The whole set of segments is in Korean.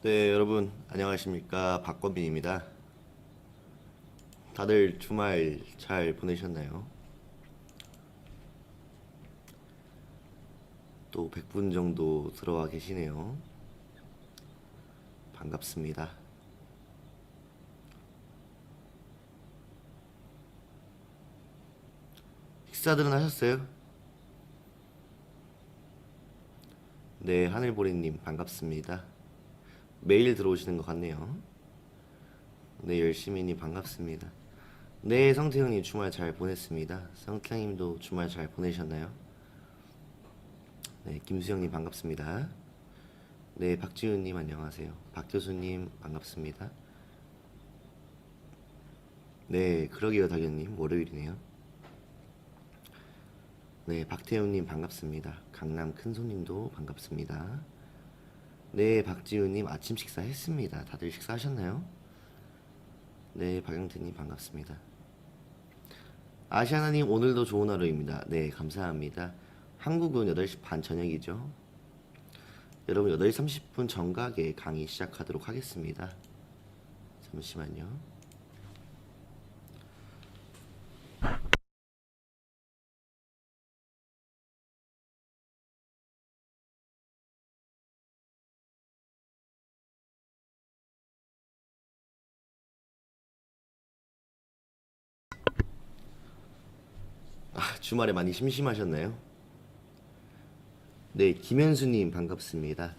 네, 여러분 안녕하십니까? 박건빈입니다. 다들 주말 잘 보내셨나요? 또 100분 정도 들어와 계시네요. 반갑습니다. 식사들은 하셨어요? 네, 하늘보리님 반갑습니다. 매일 들어오시는 것 같네요. 네, 열심히님 반갑습니다. 네, 성태형님 주말 잘 보냈습니다. 성태형님도 주말 잘 보내셨나요? 네, 김수영님 반갑습니다. 네, 박지훈님 안녕하세요. 박교수님 반갑습니다. 네, 그러게요, 닭연님 월요일이네요. 네, 박태훈님 반갑습니다. 강남 큰손님도 반갑습니다. 네, 박지훈님 아침 식사 했습니다. 다들 식사하셨나요? 네, 박영태님 반갑습니다. 아시아나님 오늘도 좋은 하루입니다. 네, 감사합니다. 한국은 8시 반 저녁이죠. 여러분 8시 30분 정각에 강의 시작하도록 하겠습니다. 잠시만요. 주말에 많이 심심하셨나요? 네, 김현수님 반갑습니다.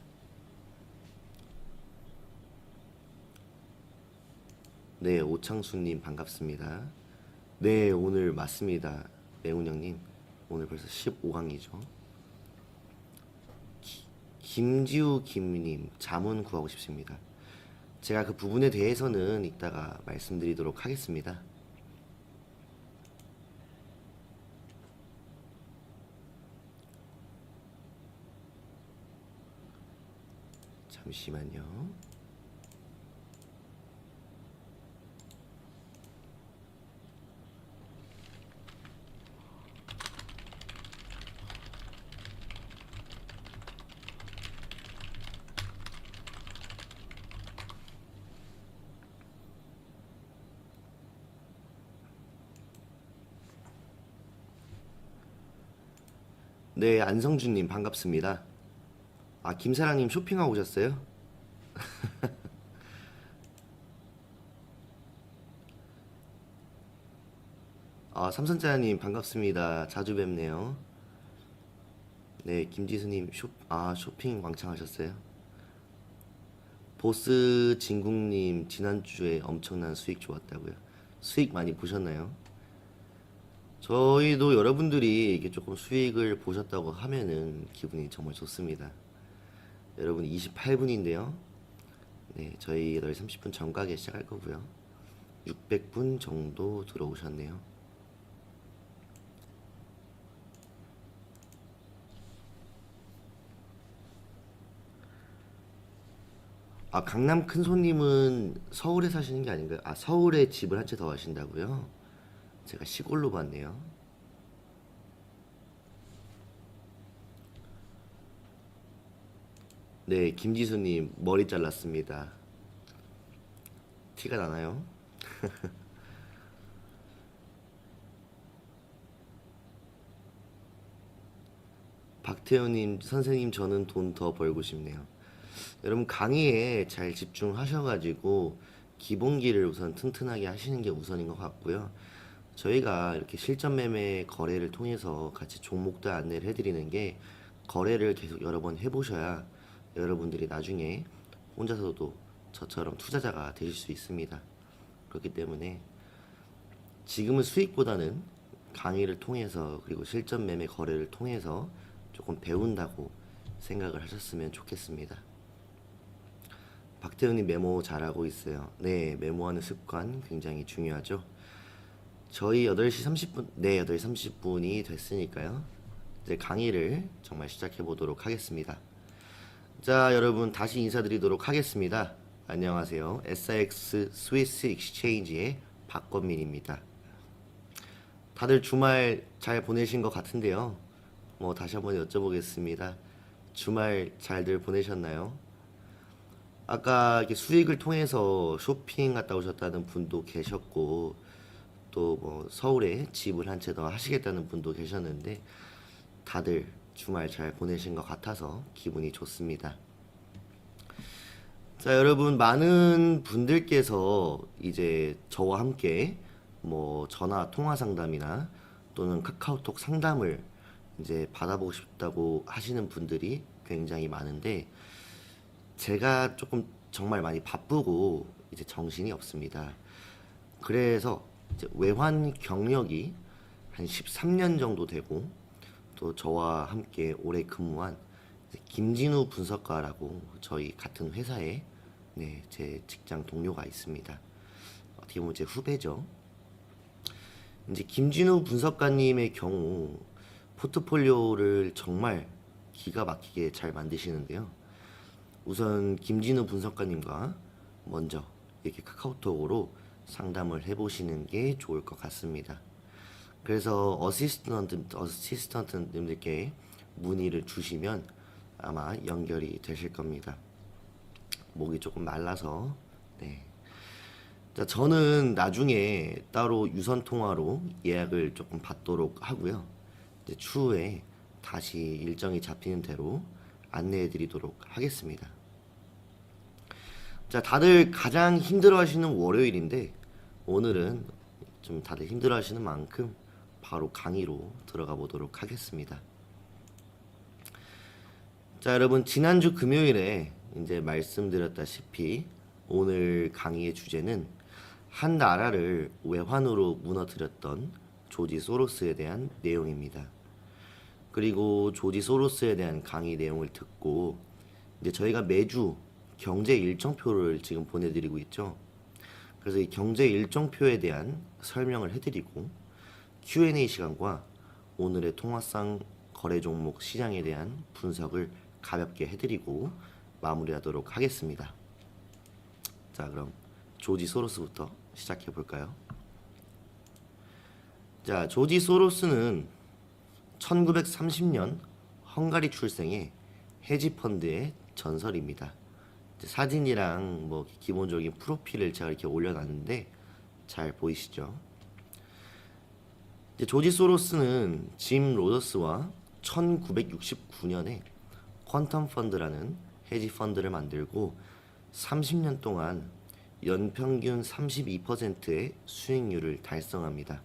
네, 오창수님 반갑습니다. 네, 오늘 맞습니다. 매운형님, 오늘 벌써 15강이죠. 김지우 김님, 자문 구하고 싶습니다. 제가 그 부분에 대해서는 이따가 말씀드리도록 하겠습니다. 잠시만요. 네, 안성준님 반갑습니다. 아, 김사랑님 쇼핑하고 오셨어요? 아, 삼선자님 반갑습니다. 자주 뵙네요. 네, 김지수님 쇼핑 왕창 하셨어요? 보스 진국님 지난주에 엄청난 수익 좋았다고요. 수익 많이 보셨나요? 저희도 여러분들이 이게 조금 수익을 보셨다고 하면은 기분이 정말 좋습니다. 여러분 28분인데요. 네, 저희 8시 30분 정각에 시작할 거고요. 600분 정도 들어오셨네요. 아, 강남 큰손님은 서울에 사시는 게 아닌가요? 아, 서울에 집을 한 채 더 하신다고요? 제가 시골로 봤네요. 네, 김지수님 머리 잘랐습니다. 티가 나나요? 박태호님 선생님 저는 돈 더 벌고 싶네요. 여러분 강의에 잘 집중하셔가지고 기본기를 우선 튼튼하게 하시는 게 우선인 것 같고요. 저희가 이렇게 실전 매매 거래를 통해서 같이 종목도 안내를 해드리는 게 거래를 계속 여러 번 해보셔야 여러분들이 나중에 혼자서도 저처럼 투자자가 되실 수 있습니다. 그렇기 때문에 지금은 수익보다는 강의를 통해서 그리고 실전 매매 거래를 통해서 조금 배운다고 생각을 하셨으면 좋겠습니다. 박태훈님 메모 잘하고 있어요. 네, 메모하는 습관 굉장히 중요하죠. 저희 8시 30분, 네, 8시 30분이 됐으니까요. 이제 강의를 정말 시작해 보도록 하겠습니다. 자, 여러분 다시 인사드리도록 하겠습니다. 안녕하세요. SIX 스위스 익스체인지의 박건민입니다. 다들 주말 잘 보내신 것 같은데요. 다시 한번 여쭤보겠습니다. 주말 잘들 보내셨나요? 아까 이렇게 수익을 통해서 쇼핑 갔다 오셨다는 분도 계셨고 또 뭐 서울에 집을 한 채 더 하시겠다는 분도 계셨는데 다들 주말 잘 보내신 것 같아서 기분이 좋습니다. 자, 여러분 많은 분들께서 이제 저와 함께 뭐 전화 통화 상담이나 또는 카카오톡 상담을 이제 받아보고 싶다고 하시는 분들이 굉장히 많은데 제가 조금 정말 많이 바쁘고 이제 정신이 없습니다. 그래서 이제 외환 경력이 한 13년 정도 되고 또 저와 함께 오래 근무한 이제 김진우 분석가라고 저희 같은 회사에 네, 제 직장 동료가 있습니다. 어떻게 보면 제 후배죠. 이제 김진우 분석가님의 경우 포트폴리오를 정말 기가 막히게 잘 만드시는데요. 우선 김진우 분석가님과 먼저 이렇게 카카오톡으로 상담을 해보시는 게 좋을 것 같습니다. 그래서 어시스턴트님들께 문의를 주시면 아마 연결이 되실 겁니다. 목이 조금 말라서 네. 자, 저는 나중에 따로 유선 통화로 예약을 조금 받도록 하고요. 이제 추후에 다시 일정이 잡히는 대로 안내해 드리도록 하겠습니다. 자, 다들 가장 힘들어 하시는 월요일인데 오늘은 좀 다들 힘들어 하시는 만큼 바로 강의로 들어가 보도록 하겠습니다. 자, 여러분 지난주 금요일에 이제 말씀드렸다시피 오늘 강의의 주제는 한 나라를 외환으로 무너뜨렸던 조지 소로스에 대한 내용입니다. 그리고 조지 소로스에 대한 강의 내용을 듣고 이제 저희가 매주 경제 일정표를 지금 보내드리고 있죠. 그래서 이 경제 일정표에 대한 설명을 해드리고 Q&A 시간과 오늘의 통화상 거래 종목 시장에 대한 분석을 가볍게 해드리고 마무리하도록 하겠습니다. 자, 그럼 조지 소로스부터 시작해 볼까요? 자, 조지 소로스는 1930년 헝가리 출생의 헤지펀드의 전설입니다. 사진이랑 뭐 기본적인 프로필을 제가 이렇게 올려놨는데 잘 보이시죠? 이제 조지 소로스는 짐 로저스와 1969년에 퀀텀 펀드라는 헤지 펀드를 만들고 30년 동안 연평균 32%의 수익률을 달성합니다.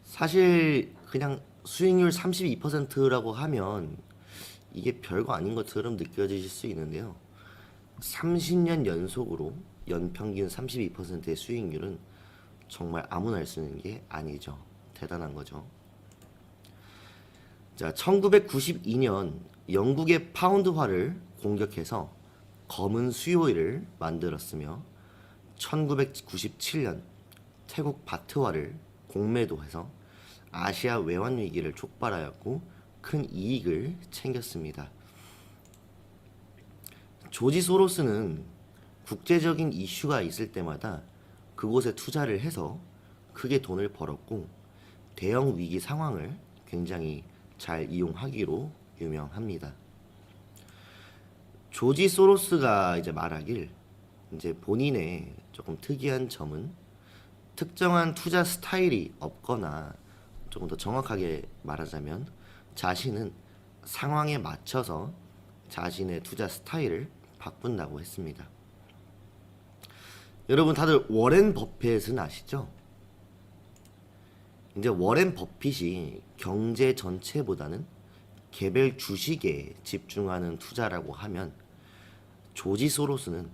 사실 그냥 수익률 32%라고 하면 이게 별거 아닌 것처럼 느껴지실 수 있는데요. 30년 연속으로 연평균 32%의 수익률은 정말 아무나 할 수 있는 게 아니죠. 대단한 거죠. 자, 1992년 영국의 파운드화를 공격해서 검은 수요일을 만들었으며 1997년 태국 바트화를 공매도해서 아시아 외환 위기를 촉발하였고 큰 이익을 챙겼습니다. 조지 소로스는 국제적인 이슈가 있을 때마다 그곳에 투자를 해서 크게 돈을 벌었고 대형 위기 상황을 굉장히 잘 이용하기로 유명합니다. 조지 소로스가 이제 말하길 이제 본인의 조금 특이한 점은 특정한 투자 스타일이 없거나 조금 더 정확하게 말하자면 자신은 상황에 맞춰서 자신의 투자 스타일을 바꾼다고 했습니다. 여러분 다들 워렌 버핏은 아시죠? 이제 워렌 버핏이 경제 전체보다는 개별 주식에 집중하는 투자라고 하면 조지 소로스는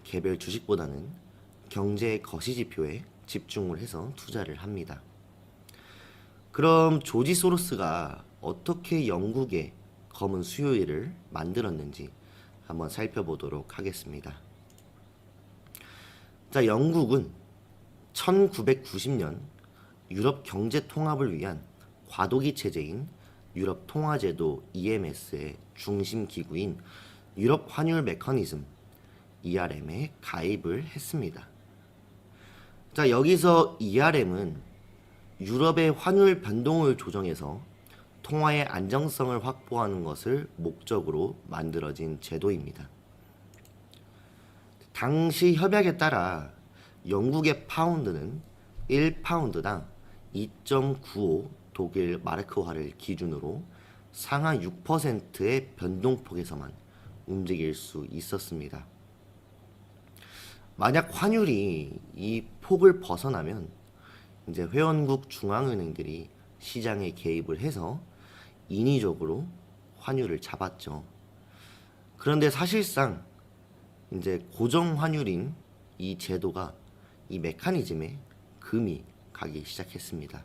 개별 주식보다는 경제의 거시지표에 집중을 해서 투자를 합니다. 그럼 조지 소로스가 어떻게 영국의 검은 수요일을 만들었는지 한번 살펴보도록 하겠습니다. 자, 영국은 1990년 유럽 경제 통합을 위한 과도기 체제인 유럽 통화제도 EMS의 중심 기구인 유럽 환율 메커니즘 ERM에 가입을 했습니다. 자, 여기서 ERM은 유럽의 환율 변동을 조정해서 통화의 안정성을 확보하는 것을 목적으로 만들어진 제도입니다. 당시 협약에 따라 영국의 파운드는 1파운드당 2.95 독일 마르크화를 기준으로 상하 6%의 변동폭에서만 움직일 수 있었습니다. 만약 환율이 이 폭을 벗어나면 이제 회원국 중앙은행들이 시장에 개입을 해서 인위적으로 환율을 잡았죠. 그런데 사실상 이제 고정 환율인 이 제도가 이 메커니즘에 금이 가기 시작했습니다.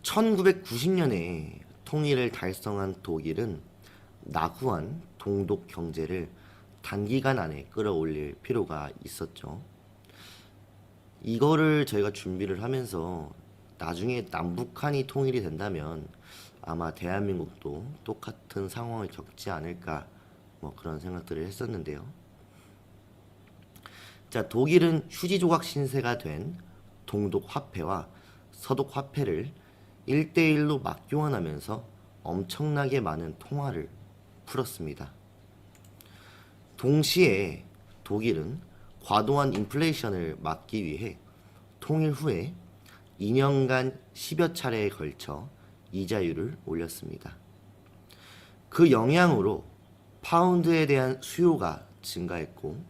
1990년에 통일을 달성한 독일은 나후한 동독 경제를 단기간 안에 끌어올릴 필요가 있었죠. 이거를 저희가 준비를 하면서 나중에 남북한이 통일이 된다면 아마 대한민국도 똑같은 상황을 겪지 않을까 뭐 그런 생각들을 했었는데요. 자, 독일은 휴지 조각 신세가 된 동독 화폐와 서독 화폐를 1대1로 맞교환하면서 엄청나게 많은 통화를 풀었습니다. 동시에 독일은 과도한 인플레이션을 막기 위해 통일 후에 2년간 10여 차례에 걸쳐 이자율을 올렸습니다. 그 영향으로 파운드에 대한 수요가 증가했고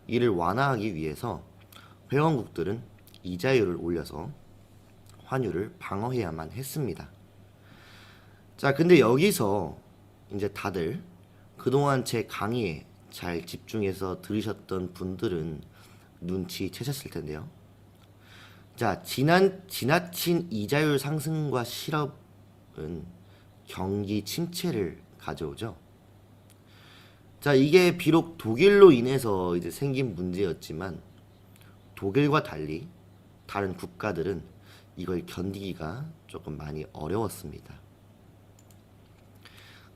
이를 완화하기 위해서 회원국들은 이자율을 올려서 환율을 방어해야만 했습니다. 자, 근데 여기서 이제 다들 그동안 제 강의에 잘 집중해서 들으셨던 분들은 눈치채셨을 텐데요. 자, 지나친 이자율 상승과 실업은 경기 침체를 가져오죠. 자, 이게 비록 독일로 인해서 이제 생긴 문제였지만 독일과 달리 다른 국가들은 이걸 견디기가 조금 많이 어려웠습니다.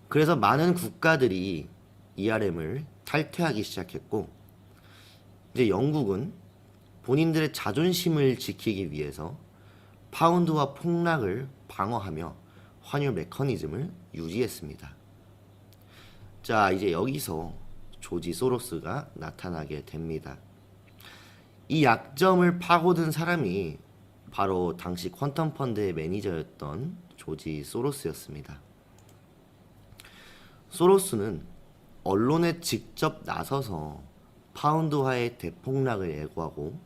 그래서 많은 국가들이 ERM을 탈퇴하기 시작했고 이제 영국은 본인들의 자존심을 지키기 위해서 파운드와 폭락을 방어하며 환율 메커니즘을 유지했습니다. 자, 이제 여기서 조지 소로스가 나타나게 됩니다. 이 약점을 파고든 사람이 바로 당시 퀀텀 펀드의 매니저였던 조지 소로스였습니다. 소로스는 언론에 직접 나서서 파운드화의 대폭락을 예고하고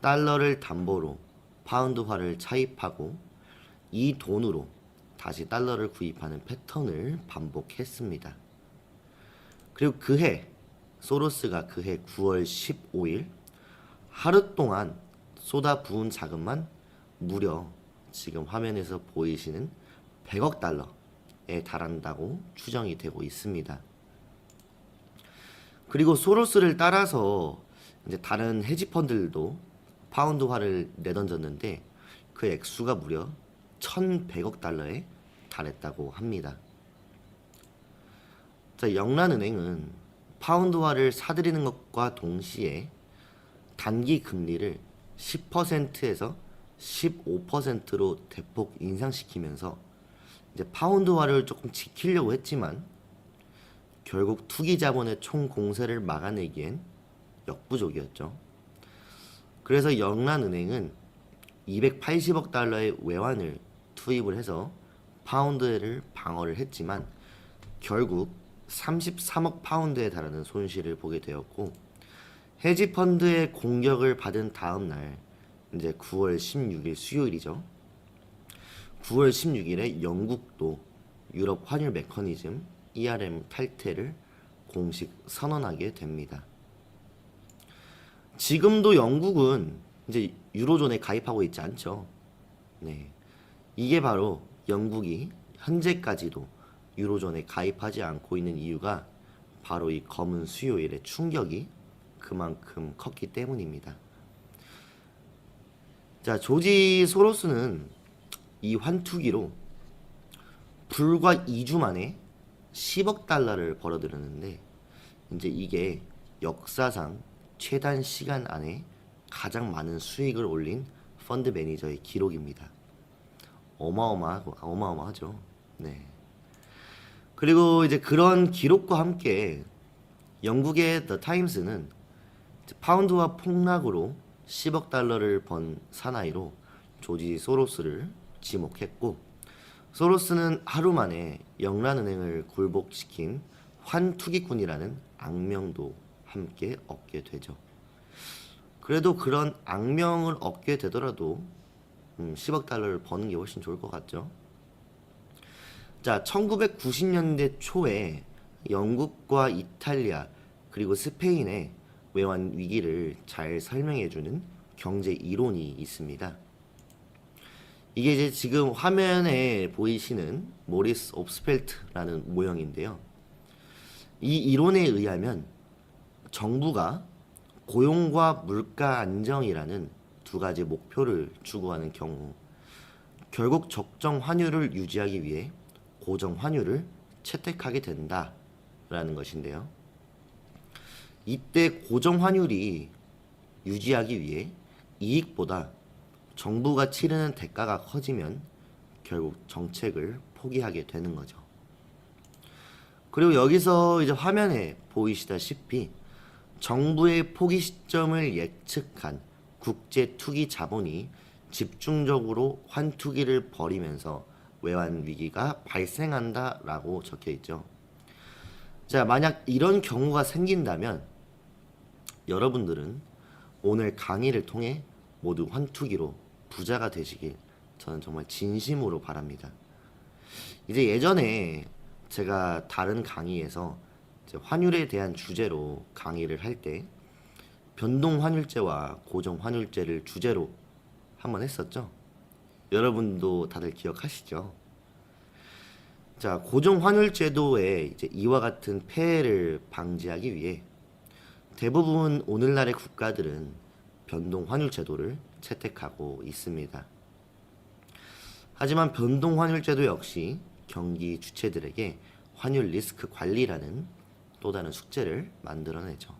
달러를 담보로 파운드화를 차입하고 이 돈으로 다시 달러를 구입하는 패턴을 반복했습니다. 그리고 소로스가 그해 9월 15일 하루 동안 쏟아부은 자금만 무려 지금 화면에서 보이시는 100억 달러에 달한다고 추정이 되고 있습니다. 그리고 소로스를 따라서 이제 다른 헤지펀드들도 파운드화를 내던졌는데 그 액수가 무려 1,100억 달러에 달했다고 합니다. 자, 영란은행은 파운드화를 사들이는 것과 동시에 단기 금리를 10%에서 15%로 대폭 인상시키면서 이제 파운드화를 조금 지키려고 했지만 결국 투기 자본의 총 공세를 막아내기엔 역부족이었죠. 그래서 영란은행은 280억 달러의 외환을 투입을 해서 파운드를 방어를 했지만 결국 33억 파운드에 달하는 손실을 보게 되었고 헤지펀드의 공격을 받은 다음 날 이제 9월 16일 수요일이죠. 9월 16일에 영국도 유럽 환율 메커니즘 ERM 탈퇴를 공식 선언하게 됩니다. 지금도 영국은 이제 유로존에 가입하고 있지 않죠. 네. 이게 바로 영국이 현재까지도 유로존에 가입하지 않고 있는 이유가 바로 이 검은 수요일의 충격이 그만큼 컸기 때문입니다. 자, 조지 소로스는 이 환투기로 불과 2주 만에 10억 달러를 벌어들였는데 이제 이게 역사상 최단 시간 안에 가장 많은 수익을 올린 펀드 매니저의 기록입니다. 어마어마하죠. 네. 그리고 이제 그런 기록과 함께 영국의 The Times는 파운드화 폭락으로 10억 달러를 번 사나이로 조지 소로스를 지목했고, 소로스는 하루 만에 영란은행을 굴복시킨 환투기꾼이라는 악명도 함께 얻게 되죠. 그래도 그런 악명을 얻게 되더라도 10억 달러를 버는 게 훨씬 좋을 것 같죠. 자, 1990년대 초에 영국과 이탈리아 그리고 스페인의 외환 위기를 잘 설명해주는 경제 이론이 있습니다. 이게 이제 지금 화면에 보이시는 모리스 옵스펠트라는 모형인데요. 이 이론에 의하면 정부가 고용과 물가 안정이라는 두 가지 목표를 추구하는 경우 결국 적정 환율을 유지하기 위해 고정 환율을 채택하게 된다라는 것인데요. 이때 고정 환율이 유지하기 위해 이익보다 정부가 치르는 대가가 커지면 결국 정책을 포기하게 되는 거죠. 그리고 여기서 이제 화면에 보이시다시피 정부의 포기 시점을 예측한 국제 투기 자본이 집중적으로 환투기를 벌이면서 외환 위기가 발생한다라고 적혀 있죠. 자, 만약 이런 경우가 생긴다면 여러분들은 오늘 강의를 통해 모두 환투기로 부자가 되시길 저는 정말 진심으로 바랍니다. 이제 예전에 제가 다른 강의에서 이제 환율에 대한 주제로 강의를 할 때 변동 환율제와 고정 환율제를 주제로 한번 했었죠. 여러분도 다들 기억하시죠? 자, 고정 환율 제도의 이제 이와 같은 폐해를 방지하기 위해 대부분 오늘날의 국가들은 변동 환율 제도를 채택하고 있습니다. 하지만 변동 환율 제도 역시 경기 주체들에게 환율 리스크 관리라는 또 다른 숙제를 만들어내죠.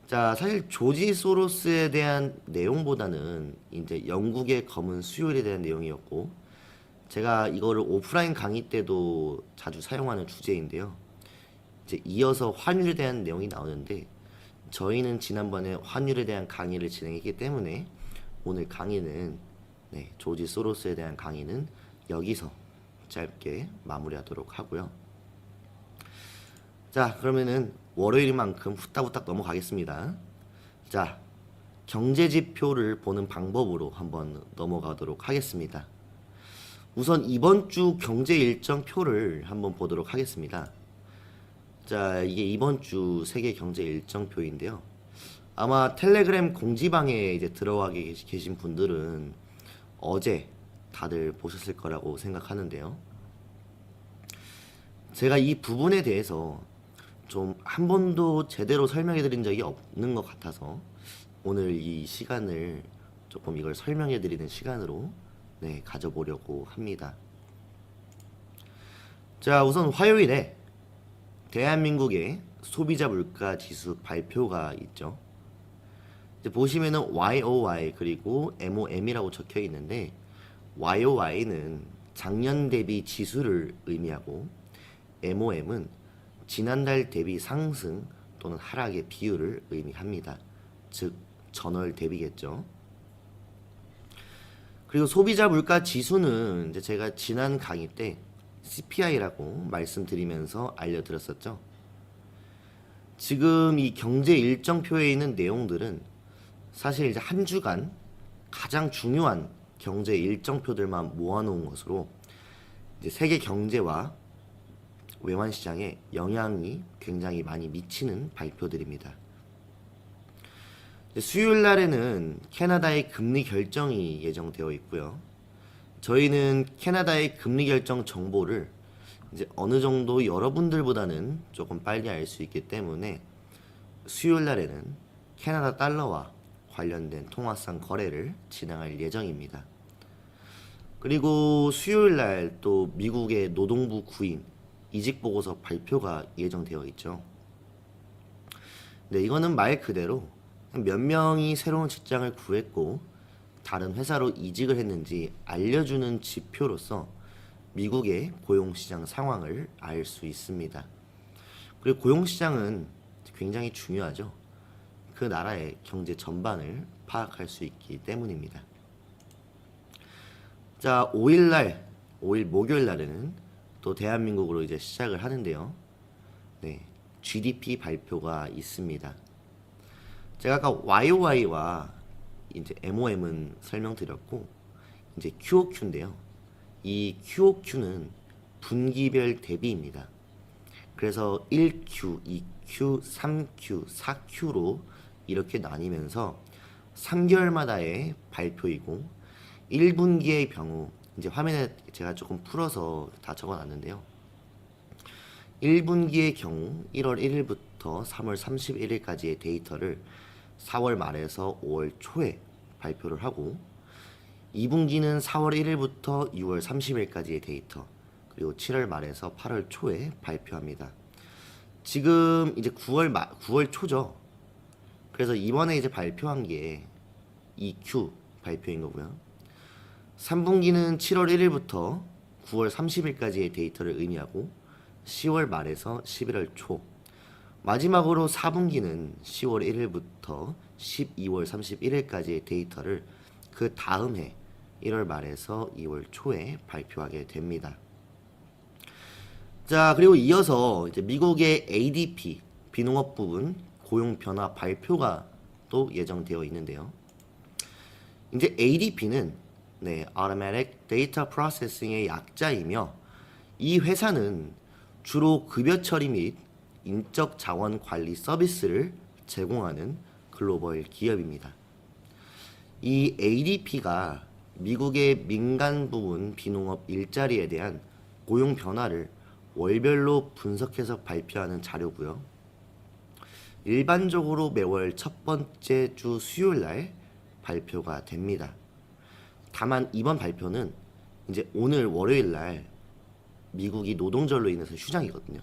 자, 사실 조지 소로스에 대한 내용보다는 이제 영국의 검은 수요일에 대한 내용이었고, 제가 이거를 오프라인 강의 때도 자주 사용하는 주제인데요. 이제 이어서 환율에 대한 내용이 나오는데, 저희는 지난번에 환율에 대한 강의를 진행했기 때문에 오늘 강의는 조지 소로스에 대한 강의는 여기서 짧게 마무리하도록 하고요. 자, 그러면은 월요일인 만큼 후딱후딱 넘어가겠습니다. 자, 경제지표를 보는 방법으로 한번 넘어가도록 하겠습니다. 우선 이번 주 경제 일정표를 한번 보도록 하겠습니다. 자, 이게 이번 주 세계 경제 일정표인데요. 아마 텔레그램 공지방에 이제 들어가 계신 분들은 어제 다들 보셨을 거라고 생각하는데요. 제가 이 부분에 대해서 좀 한 번도 제대로 설명해 드린 적이 없는 것 같아서 오늘 이 시간을 조금 이걸 설명해 드리는 시간으로 가져보려고 합니다. 자, 우선 화요일에 대한민국의 소비자 물가 지수 발표가 있죠. 이제 보시면은 YOY 그리고 MOM이라고 적혀 있는데, YOY는 작년 대비 지수를 의미하고 MOM은 지난달 대비 상승 또는 하락의 비율을 의미합니다. 즉 전월 대비겠죠. 그리고 소비자 물가 지수는 이제 제가 지난 강의 때 CPI라고 말씀드리면서 알려드렸었죠. 지금 이 경제 일정표에 있는 내용들은 사실 이제 한 주간 가장 중요한 경제 일정표들만 모아놓은 것으로 이제 세계 경제와 외환 시장에 영향이 굉장히 많이 미치는 발표들입니다. 수요일 날에는 캐나다의 금리 결정이 예정되어 있고요. 저희는 캐나다의 금리 결정 정보를 이제 어느 정도 여러분들보다는 조금 빨리 알 수 있기 때문에 수요일 날에는 캐나다 달러와 관련된 통화상 거래를 진행할 예정입니다. 그리고 수요일 날 또 미국의 노동부 구인 이직 보고서 발표가 예정되어 있죠. 네, 이거는 말 그대로 몇 명이 새로운 직장을 구했고 다른 회사로 이직을 했는지 알려주는 지표로서 미국의 고용시장 상황을 알 수 있습니다. 그리고 고용시장은 굉장히 중요하죠. 그 나라의 경제 전반을 파악할 수 있기 때문입니다. 자, 5일 목요일 날에는 또 대한민국으로 이제 시작을 하는데요. 네, GDP 발표가 있습니다. 제가 아까 YOY와 이제 MOM은 설명드렸고, 이제 QOQ인데요. 이 QOQ는 분기별 대비입니다. 그래서 1Q, 2Q, 3Q, 4Q로 이렇게 나뉘면서 3개월마다의 발표이고 1분기의 경우 이제 화면에 제가 조금 풀어서 다 적어놨는데요. 1분기의 경우 1월 1일부터 3월 31일까지의 데이터를 4월 말에서 5월 초에 발표를 하고 2분기는 4월 1일부터 6월 30일까지의 데이터 그리고 7월 말에서 8월 초에 발표합니다. 지금 이제 9월 초죠. 그래서 이번에 이제 발표한 게 EQ 발표인 거고요. 3분기는 7월 1일부터 9월 30일까지의 데이터를 의미하고 10월 말에서 11월 초. 마지막으로 4분기는 10월 1일부터 12월 31일까지의 데이터를 그 다음 해 1월 말에서 2월 초에 발표하게 됩니다. 자, 그리고 이어서 이제 미국의 ADP 비농업 부분 고용 변화 발표가 또 예정되어 있는데요. 이제 ADP는 Automatic Data Processing의 약자이며 이 회사는 주로 급여 처리 및 인적 자원 관리 서비스를 제공하는 글로벌 기업입니다. 이 ADP가 미국의 민간 부문 비농업 일자리에 대한 고용 변화를 월별로 분석해서 발표하는 자료고요. 일반적으로 매월 첫 번째 주 수요일 날 발표가 됩니다. 다만 이번 발표는 이제 오늘 월요일 날 미국이 노동절로 인해서 휴장이거든요.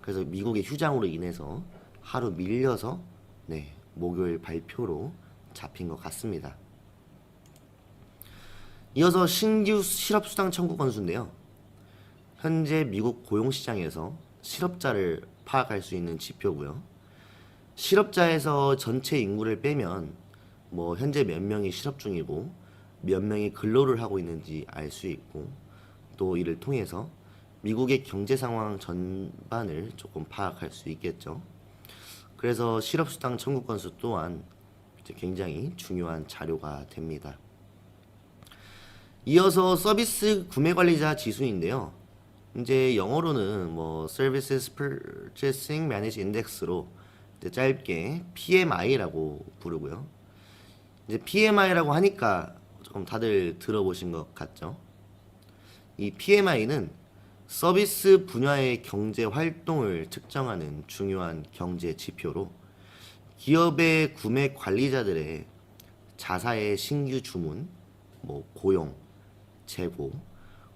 그래서 미국의 휴장으로 인해서 하루 밀려서 목요일 발표로 잡힌 것 같습니다. 이어서 신규 실업수당 청구 건수인데요. 현재 미국 고용시장에서 실업자를 파악할 수 있는 지표고요. 실업자에서 전체 인구를 빼면 현재 몇 명이 실업 중이고 몇 명이 근로를 하고 있는지 알 수 있고 또 이를 통해서 미국의 경제 상황 전반을 조금 파악할 수 있겠죠. 그래서 실업수당 청구 건수 또한 굉장히 중요한 자료가 됩니다. 이어서 서비스 구매관리자 지수인데요. 이제 영어로는 Services Purchasing Managed Index로 짧게 PMI라고 부르고요. 이제 PMI라고 하니까 조금 다들 들어보신 것 같죠? 이 PMI는 서비스 분야의 경제 활동을 측정하는 중요한 경제 지표로 기업의 구매 관리자들의 자사의 신규 주문, 고용, 재고,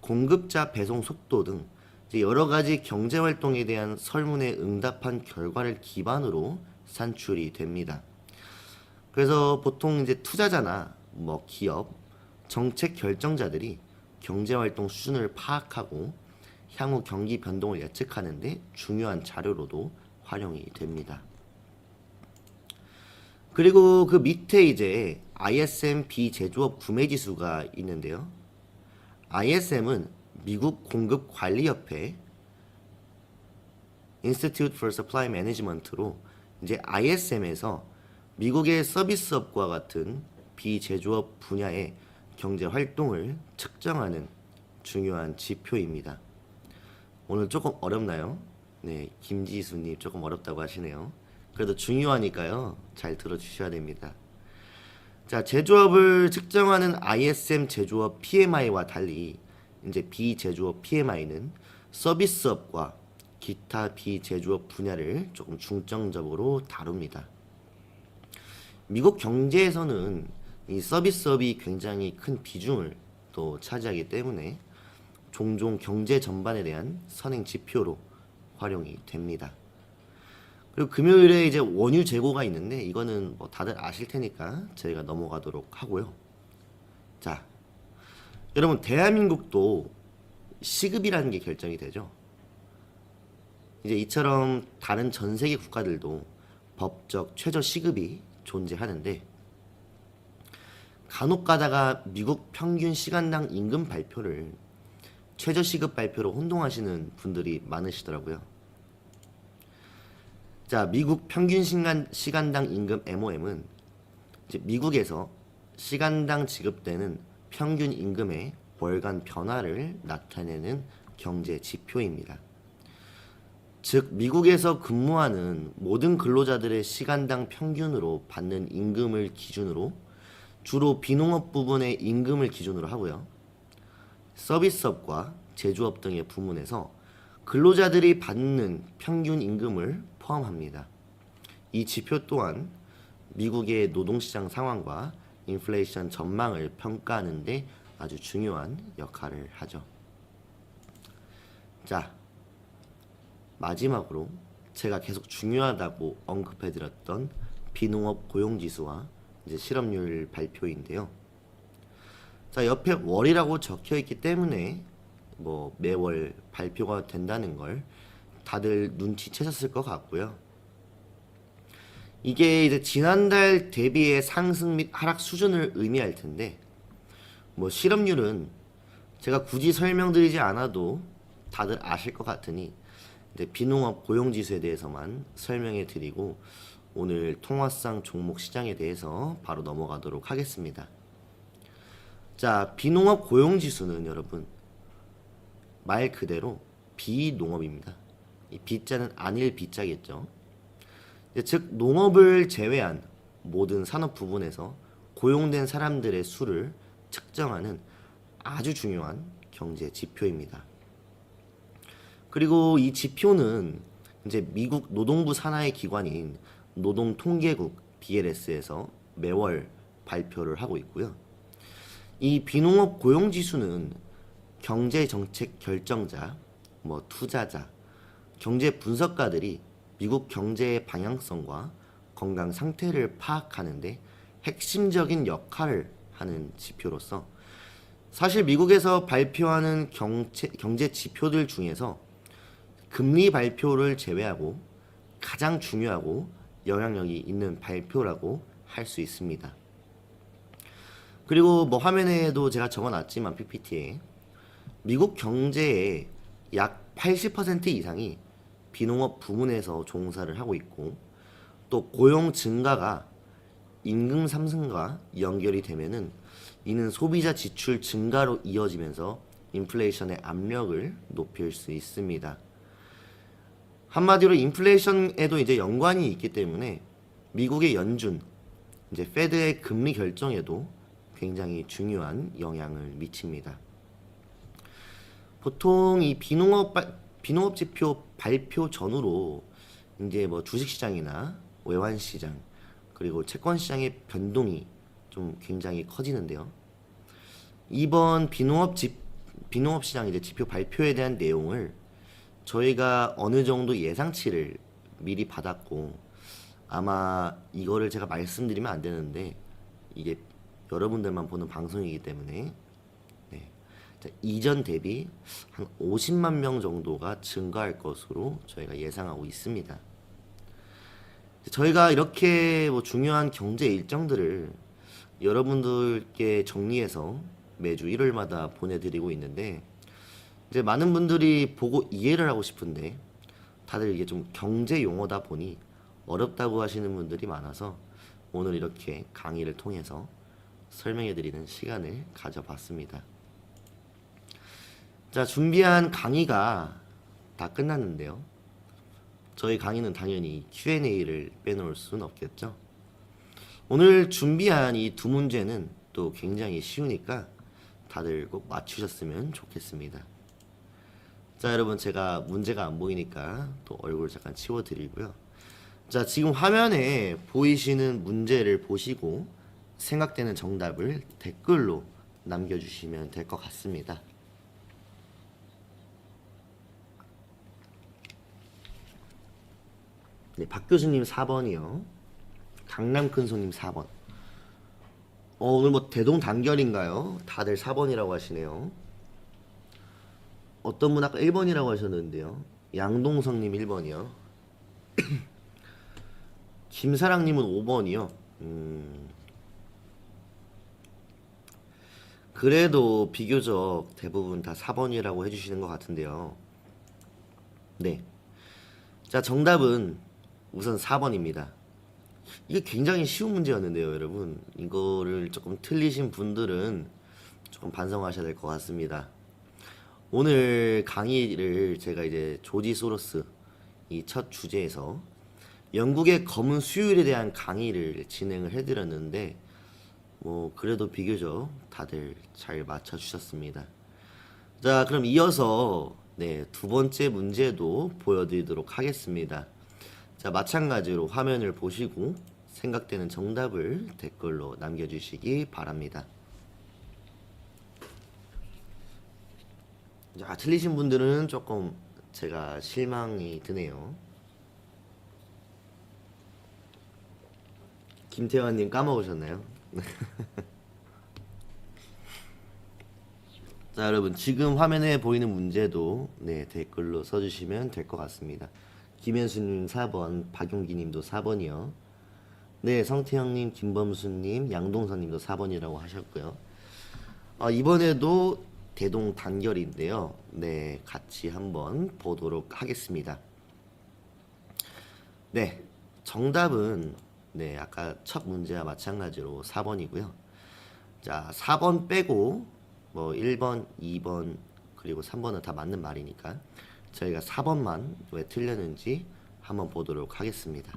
공급자 배송 속도 등 여러 가지 경제 활동에 대한 설문에 응답한 결과를 기반으로 산출이 됩니다. 그래서 보통 이제 투자자나 기업, 정책 결정자들이 경제 활동 수준을 파악하고 향후 경기 변동을 예측하는데 중요한 자료로도 활용이 됩니다. 그리고 그 밑에 이제 ISM 비제조업 구매 지수가 있는데요. ISM은 미국 공급관리협회 Institute for Supply Management로 이제 ISM에서 미국의 서비스업과 같은 비제조업 분야의 경제 활동을 측정하는 중요한 지표입니다. 오늘 조금 어렵나요? 네, 김지수님 조금 어렵다고 하시네요. 그래도 중요하니까요. 잘 들어주셔야 됩니다. 자, 제조업을 측정하는 ISM 제조업 PMI와 달리 이제 비제조업 PMI는 서비스업과 기타 비제조업 분야를 조금 중점적으로 다룹니다. 미국 경제에서는 이 서비스업이 굉장히 큰 비중을 또 차지하기 때문에 종종 경제 전반에 대한 선행 지표로 활용이 됩니다. 그리고 금요일에 이제 원유 재고가 있는데 이거는 다들 아실 테니까 저희가 넘어가도록 하고요. 자, 여러분 대한민국도 시급이라는 게 결정이 되죠. 이제 이처럼 다른 전 세계 국가들도 법적 최저 시급이 존재하는데 간혹 가다가 미국 평균 시간당 임금 발표를 최저 시급 발표로 혼동하시는 분들이 많으시더라고요. 자, 미국 평균 시간당 임금 MOM은 이제 미국에서 시간당 지급되는 평균 임금의 월간 변화를 나타내는 경제 지표입니다. 즉, 미국에서 근무하는 모든 근로자들의 시간당 평균으로 받는 임금을 기준으로 주로 비농업 부분의 임금을 기준으로 하고요. 서비스업과 제조업 등의 부문에서 근로자들이 받는 평균 임금을 포함합니다. 이 지표 또한 미국의 노동시장 상황과 인플레이션 전망을 평가하는 데 아주 중요한 역할을 하죠. 자, 마지막으로 제가 계속 중요하다고 언급해드렸던 비농업 고용지수와 이제 실업률 발표인데요. 자, 옆에 월이라고 적혀 있기 때문에 뭐 매월 발표가 된다는 걸 다들 눈치채셨을 것 같고요. 이게 이제 지난달 대비의 상승 및 하락 수준을 의미할 텐데, 뭐 실업률은 제가 굳이 설명드리지 않아도 다들 아실 것 같으니 이제 비농업 고용지수에 대해서만 설명해 드리고 오늘 통화상 종목 시장에 대해서 바로 넘어가도록 하겠습니다. 자, 비농업 고용지수는 여러분 말 그대로 비농업입니다. 이 비자는 아닐 비자겠죠. 즉 농업을 제외한 모든 산업 부분에서 고용된 사람들의 수를 측정하는 아주 중요한 경제 지표입니다. 그리고 이 지표는 이제 미국 노동부 산하의 기관인 노동통계국 BLS에서 매월 발표를 하고 있고요. 이 비농업 고용지수는 경제정책 결정자, 뭐 투자자, 경제 분석가들이 미국 경제의 방향성과 건강 상태를 파악하는데 핵심적인 역할을 하는 지표로서 사실 미국에서 발표하는 경제 지표들 중에서 금리 발표를 제외하고 가장 중요하고 영향력이 있는 발표라고 할 수 있습니다. 그리고 뭐 화면에도 제가 적어놨지만 PPT에 미국 경제의 약 80% 이상이 비농업 부문에서 종사를 하고 있고 또 고용 증가가 임금 상승과 연결이 되면은 이는 소비자 지출 증가로 이어지면서 인플레이션의 압력을 높일 수 있습니다. 한마디로 인플레이션에도 이제 연관이 있기 때문에 미국의 연준, 이제 페드의 금리 결정에도 굉장히 중요한 영향을 미칩니다. 보통 이 비농업 지표 발표 전후로 이제 뭐 주식시장이나 외환시장 그리고 채권시장의 변동이 좀 굉장히 커지는데요. 이번 비농업 시장 이제 지표 발표에 대한 내용을 저희가 어느 정도 예상치를 미리 받았고 아마 이거를 제가 말씀드리면 안 되는데 이게 여러분들만 보는 방송이기 때문에 자, 이전 대비 한 50만 명 정도가 증가할 것으로 저희가 예상하고 있습니다. 저희가 이렇게 뭐 중요한 경제 일정들을 여러분들께 정리해서 매주 일요일마다 보내드리고 있는데 이제 많은 분들이 보고 이해를 하고 싶은데 다들 이게 좀 경제 용어다 보니 어렵다고 하시는 분들이 많아서 오늘 이렇게 강의를 통해서 설명해드리는 시간을 가져봤습니다. 자, 준비한 강의가 다 끝났는데요. 저희 강의는 당연히 Q&A를 빼놓을 수는 없겠죠. 오늘 준비한 이 두 문제는 또 굉장히 쉬우니까 다들 꼭 맞추셨으면 좋겠습니다. 자, 여러분 제가 문제가 안 보이니까 또 얼굴 잠깐 치워드리고요. 자, 지금 화면에 보이시는 문제를 보시고 생각되는 정답을 댓글로 남겨주시면 될 것 같습니다. 네, 박 교수님 4번이요. 강남큰손님 4번. 오늘 뭐 대동단결인가요? 다들 4번이라고 하시네요. 어떤 분 아까 1번이라고 하셨는데요. 양동성님 1번이요. 김사랑님은 5번이요. 그래도 비교적 대부분 다 4번이라고 해주시는 것 같은데요. 네. 자, 정답은 우선 4번입니다. 이게 굉장히 쉬운 문제였는데요, 여러분. 이거를 조금 틀리신 분들은 조금 반성하셔야 될 것 같습니다. 오늘 강의를 제가 이제 조지 소로스 이 첫 주제에서 영국의 검은 수요일에 대한 강의를 진행을 해드렸는데 뭐 그래도 비교적 다들 잘 맞춰주셨습니다. 자, 그럼 이어서 네, 두 번째 문제도 보여드리도록 하겠습니다. 자, 마찬가지로 화면을 보시고 생각되는 정답을 댓글로 남겨주시기 바랍니다. 자, 틀리신 분들은 조금 제가 실망이 드네요. 김태환님 까먹으셨나요? 자, 여러분 지금 화면에 보이는 문제도 네, 댓글로 써주시면 될 것 같습니다. 김현수님 4번, 박용기님도 4번이요. 네, 성태형님, 김범수님, 양동선님도 4번이라고 하셨고요. 이번에도 대동 단결인데요. 네, 같이 한번 보도록 하겠습니다. 네, 정답은 네, 아까 첫 문제와 마찬가지로 4번이고요. 자, 4번 빼고 뭐 1번, 2번 그리고 3번은 다 맞는 말이니까 저희가 4번만 왜 틀렸는지 한번 보도록 하겠습니다.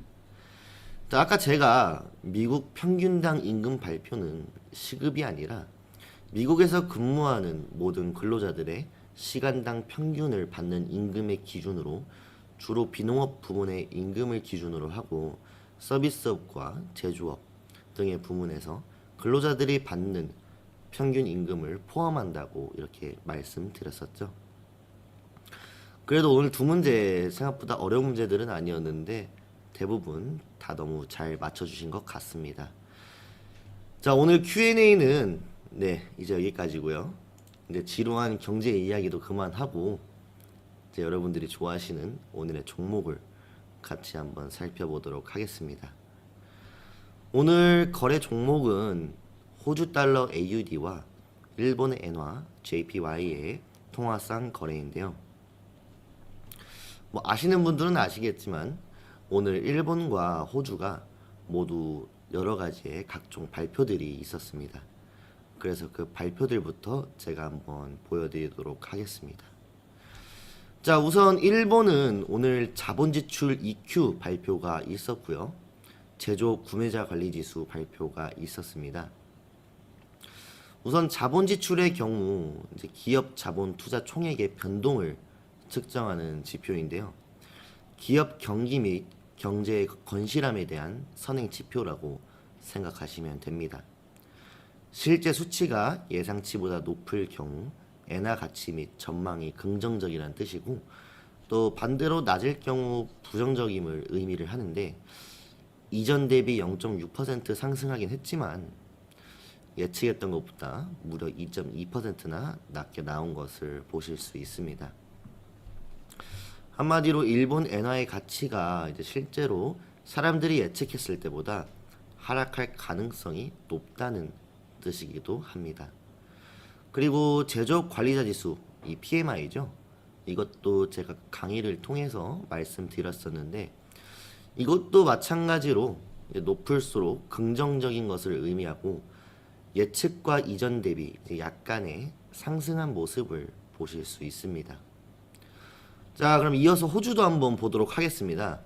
자, 아까 제가 미국 평균당 임금 발표는 시급이 아니라 미국에서 근무하는 모든 근로자들의 시간당 평균을 받는 임금의 기준으로 주로 비농업 부문의 임금을 기준으로 하고 서비스업과 제조업 등의 부문에서 근로자들이 받는 평균 임금을 포함한다고 이렇게 말씀드렸었죠. 그래도 오늘 두 문제 생각보다 어려운 문제들은 아니었는데 대부분 다 너무 잘 맞춰주신 것 같습니다. 자, 오늘 Q&A는 네, 이제 여기까지고요. 이제 지루한 경제 이야기도 그만하고 이제 여러분들이 좋아하시는 오늘의 종목을 같이 한번 살펴보도록 하겠습니다. 오늘 거래 종목은 호주 달러 AUD와 일본의 엔화 JPY의 통화상 거래인데요. 뭐 아시는 분들은 아시겠지만 오늘 일본과 호주가 모두 여러 가지의 각종 발표들이 있었습니다. 그래서 그 발표들부터 제가 한번 보여드리도록 하겠습니다. 자, 우선 일본은 오늘 자본지출 EQ 발표가 있었고요. 제조 구매자 관리지수 발표가 있었습니다. 우선 자본지출의 경우 이제 기업 자본 투자 총액의 변동을 측정하는 지표인데요. 기업 경기 및 경제의 건실함에 대한 선행 지표라고 생각하시면 됩니다. 실제 수치가 예상치보다 높을 경우 엔화 가치 및 전망이 긍정적이라는 뜻이고 또 반대로 낮을 경우 부정적임을 의미를 하는데 이전 대비 0.6% 상승하긴 했지만 예측했던 것보다 무려 2.2%나 낮게 나온 것을 보실 수 있습니다. 한마디로 일본 엔화의 가치가 이제 실제로 사람들이 예측했을 때보다 하락할 가능성이 높다는 뜻이기도 합니다. 그리고 제조업 관리자 지수, 이 PMI죠. 이것도 제가 강의를 통해서 말씀드렸었는데 이것도 마찬가지로 높을수록 긍정적인 것을 의미하고 예측과 이전 대비 약간의 상승한 모습을 보실 수 있습니다. 자, 그럼 이어서 호주도 한번 보도록 하겠습니다.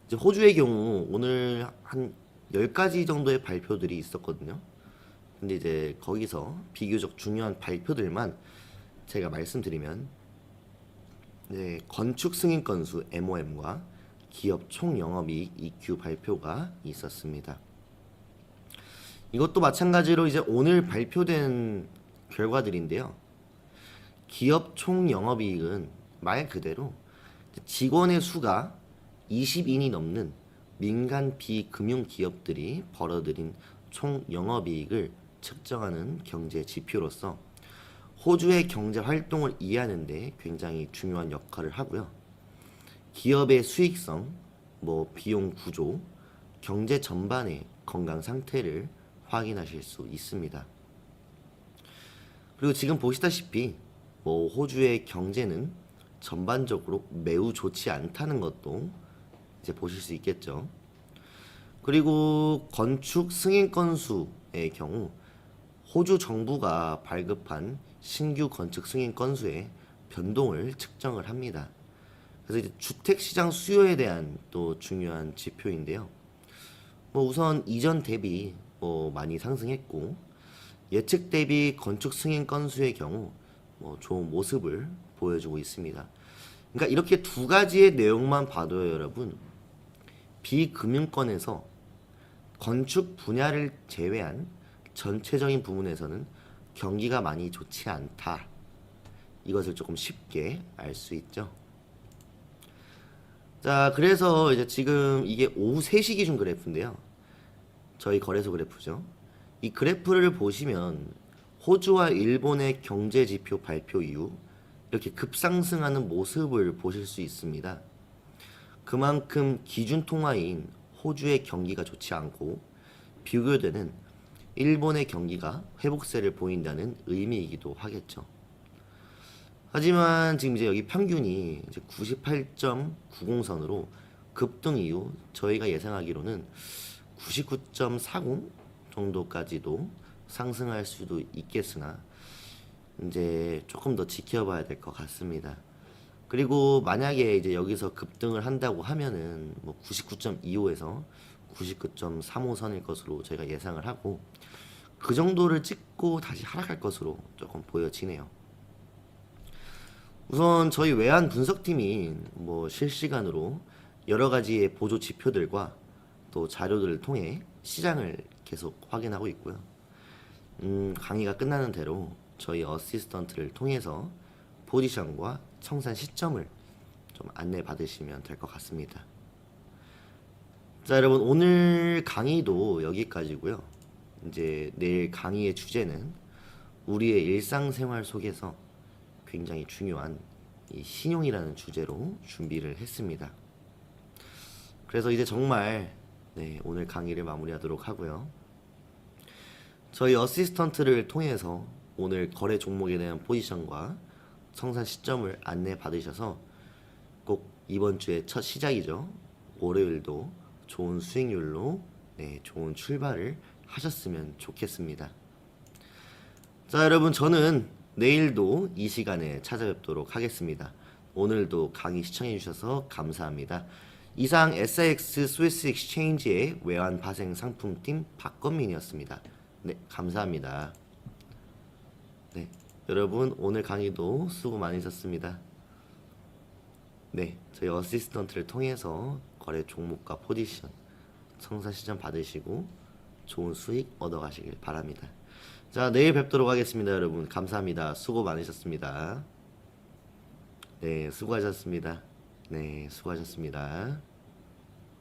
이제 호주의 경우 오늘 한 10가지 정도의 발표들이 있었거든요. 근데 이제 거기서 비교적 중요한 발표들만 제가 말씀드리면 이제 건축 승인 건수 MOM과 기업 총 영업이익 EQ 발표가 있었습니다. 이것도 마찬가지로 이제 오늘 발표된 결과들인데요. 기업 총 영업이익은 말 그대로 직원의 수가 20인이 넘는 민간 비금융 기업들이 벌어들인 총 영업이익을 측정하는 경제 지표로서 호주의 경제 활동을 이해하는 데 굉장히 중요한 역할을 하고요. 기업의 수익성, 비용 구조, 경제 전반의 건강 상태를 확인하실 수 있습니다. 그리고 지금 보시다시피 호주의 경제는 전반적으로 매우 좋지 않다는 것도 이제 보실 수 있겠죠. 그리고 건축 승인 건수의 경우 호주 정부가 발급한 신규 건축 승인 건수의 변동을 측정을 합니다. 그래서 이제 주택 시장 수요에 대한 또 중요한 지표인데요. 우선 이전 대비 많이 상승했고 예측 대비 건축 승인 건수의 경우 좋은 모습을 보여주고 있습니다. 그러니까 이렇게 두 가지의 내용만 봐도요, 여러분, 비금융권에서 건축 분야를 제외한 전체적인 부분에서는 경기가 많이 좋지 않다. 이것을 조금 쉽게 알 수 있죠. 자, 그래서 이제 지금 이게 오후 3시 기준 그래프인데요. 저희 거래소 그래프죠. 이 그래프를 보시면 호주와 일본의 경제 지표 발표 이후 이렇게 급상승하는 모습을 보실 수 있습니다. 그만큼 기준 통화인 호주의 경기가 좋지 않고 비교되는 일본의 경기가 회복세를 보인다는 의미이기도 하겠죠. 하지만 지금 이제 여기 평균이 이제 98.90선으로 급등 이후 저희가 예상하기로는 99.40 정도까지도 상승할 수도 있겠으나 이제 조금 더 지켜봐야 될 것 같습니다. 그리고 만약에 이제 여기서 급등을 한다고 하면은 99.25에서 99.35선일 것으로 저희가 예상을 하고 그 정도를 찍고 다시 하락할 것으로 조금 보여지네요. 우선 저희 외환 분석팀이 실시간으로 여러 가지의 보조 지표들과 또 자료들을 통해 시장을 계속 확인하고 있고요. 강의가 끝나는 대로 저희 어시스턴트를 통해서 포지션과 청산 시점을 좀 안내 받으시면 될 것 같습니다. 자, 여러분, 오늘 강의도 여기까지고요. 이제 내일 강의의 주제는 우리의 일상생활 속에서 굉장히 중요한 이 신용이라는 주제로 준비를 했습니다. 그래서 이제 정말 오늘 강의를 마무리하도록 하고요. 저희 어시스턴트를 통해서 오늘 거래 종목에 대한 포지션과 청산 시점을 안내 받으셔서 꼭 이번 주의 첫 시작이죠. 월요일도 좋은 수익률로 좋은 출발을 하셨으면 좋겠습니다. 자, 여러분, 저는 내일도 이 시간에 찾아뵙도록 하겠습니다. 오늘도 강의 시청해 주셔서 감사합니다. 이상 SIX 스위스 익스체인지의 외환 파생 상품팀 박건민이었습니다. 네, 감사합니다. 네, 여러분, 오늘 강의도 수고 많으셨습니다. 네, 저희 어시스턴트를 통해서 거래 종목과 포지션, 청산 시점 받으시고 좋은 수익 얻어가시길 바랍니다. 자, 내일 뵙도록 하겠습니다. 여러분, 감사합니다. 수고 많으셨습니다. 네, 수고하셨습니다. 네, 수고하셨습니다.